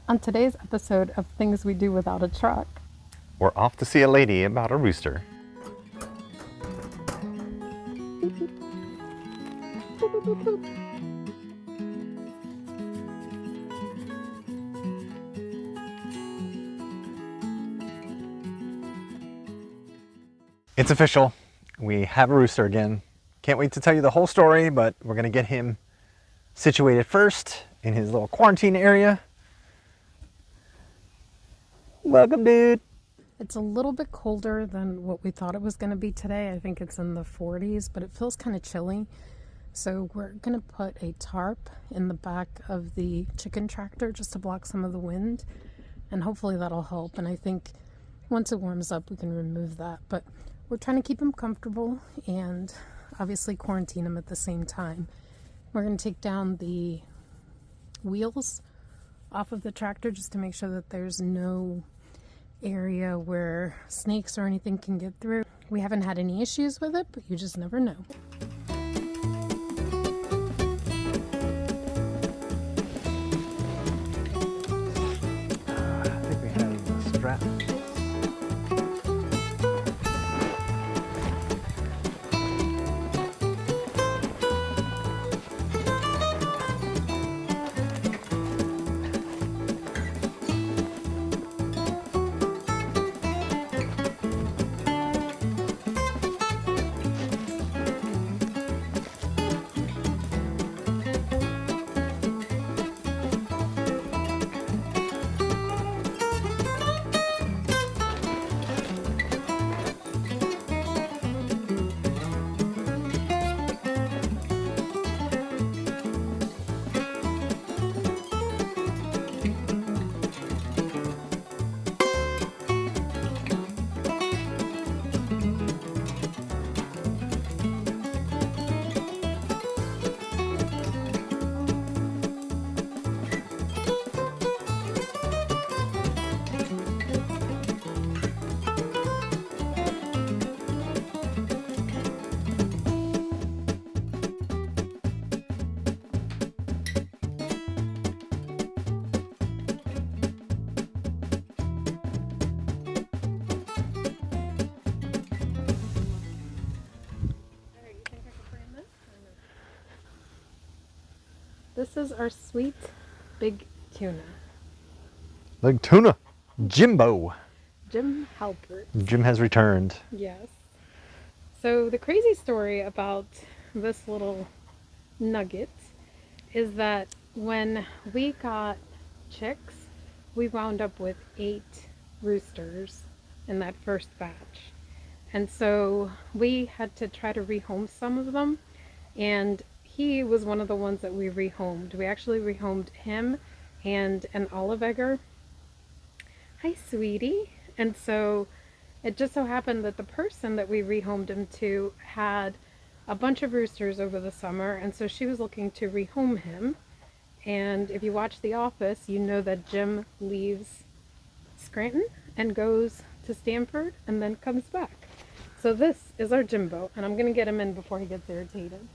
On today's episode of Things We Do Without a Truck. We're off to see a lady about a rooster. It's official. We have a rooster again. Can't wait to tell you the whole story, but we're gonna get him situated first in his little quarantine area. Welcome, dude. It's a little bit colder than what we thought it was going to be today. I think it's in the 40s, but it feels kind of chilly. So we're going to put a tarp in the back of the chicken tractor just to block some of the wind, and hopefully that'll help. And I think once it warms up, we can remove that. But we're trying to keep him comfortable and obviously quarantine him at the same time. We're going to take down the wheels off of the tractor just to make sure that there's no area where snakes or anything can get through. We haven't had any issues with it, but you just never know. I think we have the strap. This is our sweet big tuna. Big tuna. Jimbo. Jim Halpert. Jim has returned. Yes. So the crazy story about this little nugget is that when we got chicks, we wound up with 8 roosters in that first batch. And so we had to try to rehome some of them, and he was one of the ones that we rehomed. We actually rehomed him and an olive egger. Hi, sweetie. And so it just so happened that the person that we rehomed him to had a bunch of roosters over the summer, and so she was looking to rehome him. And if you watch The Office, you know that Jim leaves Scranton and goes to Stanford and then comes back. So this is our Jimbo, and I'm going to get him in before he gets irritated.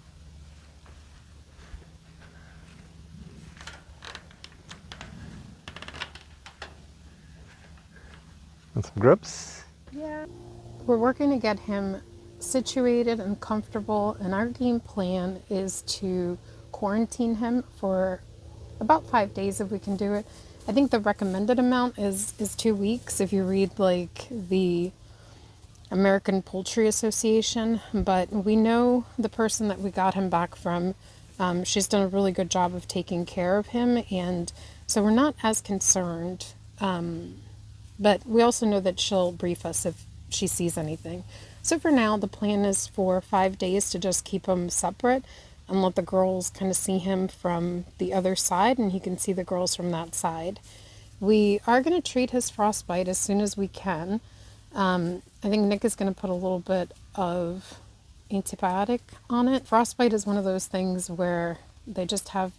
And some grubs. Yeah. We're working to get him situated and comfortable, and our game plan is to quarantine him for about 5 days if we can do it. I think the recommended amount is 2 weeks if you read like the American Poultry Association, but we know the person that we got him back from. She's done a really good job of taking care of him, and so we're not as concerned. But we also know that she'll brief us if she sees anything. So for now, the plan is for 5 days to just keep him separate and let the girls kind of see him from the other side, and he can see the girls from that side. We are going to treat his frostbite as soon as we can. I think Nick is going to put a little bit of antibiotic on it. Frostbite is one of those things where they just have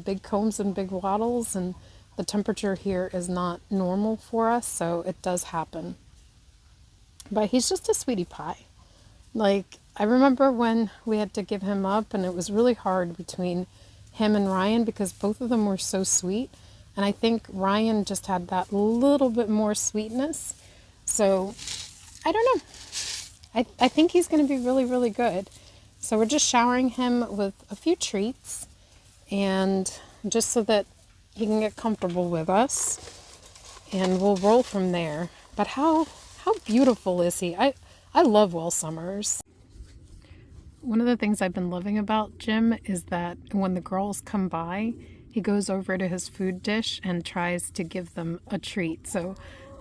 big combs and big wattles, and the temperature here is not normal for us, so it does happen. But he's just a sweetie pie. Like, I remember when we had to give him up, and it was really hard between him and Ryan because both of them were so sweet. And I think Ryan just had that little bit more sweetness. So I don't know. I think he's going to be really, really good. So we're just showering him with a few treats, and just so that he can get comfortable with us, and we'll roll from there. But how beautiful is he? I love Welsummers. One of the things I've been loving about Jim is that when the girls come by, he goes over to his food dish and tries to give them a treat. So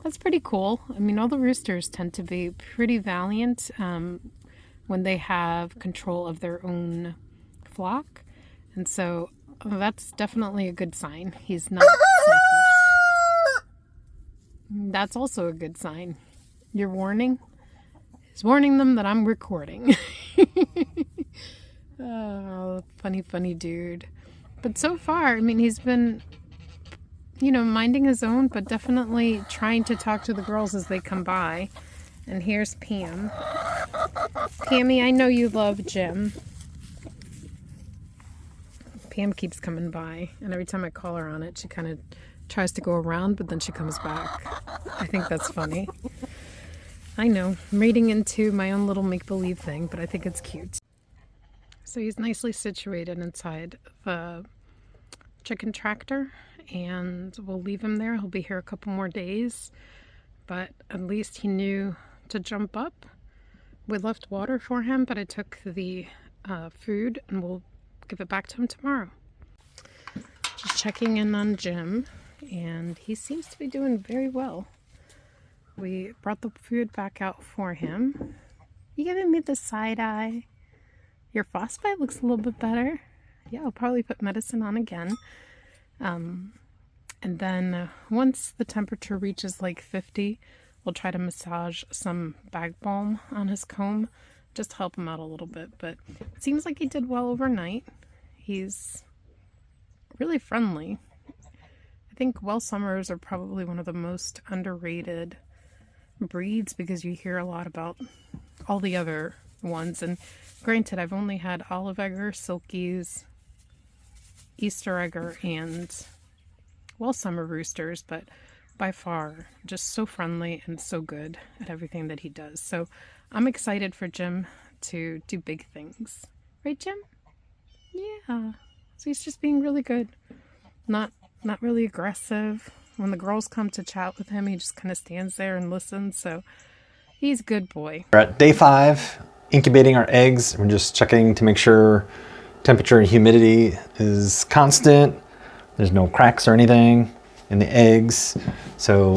that's pretty cool. I mean, all the roosters tend to be pretty valiant when they have control of their own flock. And so that's definitely a good sign. He's not selfish. That's also a good sign. Your warning is warning them that I'm recording. Oh, funny dude. But so far, I mean, he's been, minding his own, but definitely trying to talk to the girls as they come by. And here's Pam. Pammy, I know you love Jim. Pam keeps coming by, and every time I call her on it, she kind of tries to go around, but then she comes back. I think that's funny. I know, I'm reading into my own little make-believe thing, but I think it's cute. So he's nicely situated inside the chicken tractor, and we'll leave him there. He'll be here a couple more days, but at least he knew to jump up. We left water for him, but I took the food, and we'll give it back to him tomorrow. Just checking in on Jim, and he seems to be doing very well. We brought the food back out for him. You giving me the side eye? Your frostbite looks a little bit better. Yeah, I'll probably put medicine on again. And then once the temperature reaches like 50, we'll try to massage some bag balm on his comb just to help him out a little bit. But it seems like he did well overnight. He's really friendly. I think Welsummers are probably one of the most underrated breeds because you hear a lot about all the other ones. And granted, I've only had olive egger, silkies, Easter egger, and Welsummer roosters, but by far just so friendly and so good at everything that he does. So I'm excited for Jim to do big things. Right, Jim? Yeah. So he's just being really good. Not really aggressive. When the girls come to chat with him, he just kind of stands there and listens. So he's a good boy. We're at day 5, incubating our eggs. We're just checking to make sure temperature and humidity is constant. There's no cracks or anything in the eggs. So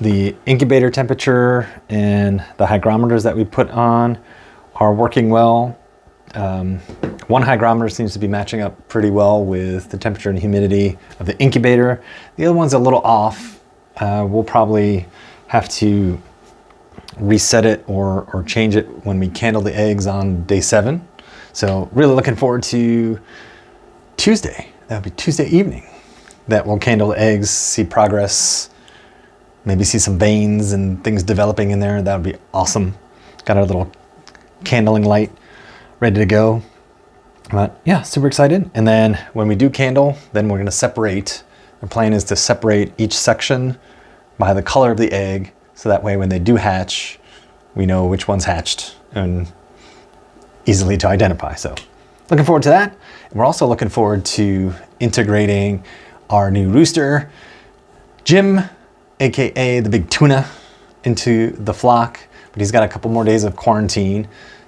the incubator temperature and the hygrometers that we put on are working well. One hygrometer seems to be matching up pretty well with the temperature and humidity of the incubator. The other one's a little off. We'll probably have to reset it or change it when we candle the eggs on day 7. So really looking forward to Tuesday. That'll be Tuesday evening that we'll candle the eggs, see progress, maybe see some veins and things developing in there. That would be awesome. Got our little candling light ready to go. But yeah, super excited. And then when we do candle, then we're gonna separate. The plan is to separate each section by the color of the egg, so that way when they do hatch, we know which one's hatched and easily to identify. So looking forward to that. And we're also looking forward to integrating our new rooster, Jim, AKA the big tuna, into the flock. But he's got a couple more days of quarantine,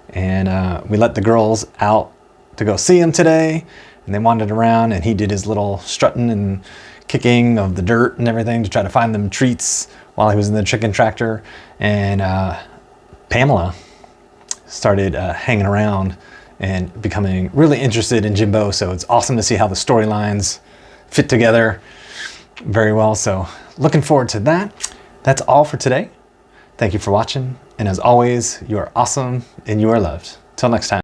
and we let the girls out to go see him today, and they wandered around, and he did his little strutting and kicking of the dirt and everything to try to find them treats while he was in the chicken tractor. And Pamela started hanging around and becoming really interested in Jimbo. So it's awesome to see how the storylines fit together very well. So looking forward to that. That's all for today. Thank you for watching. And as always, you are awesome and you are loved. Till next time.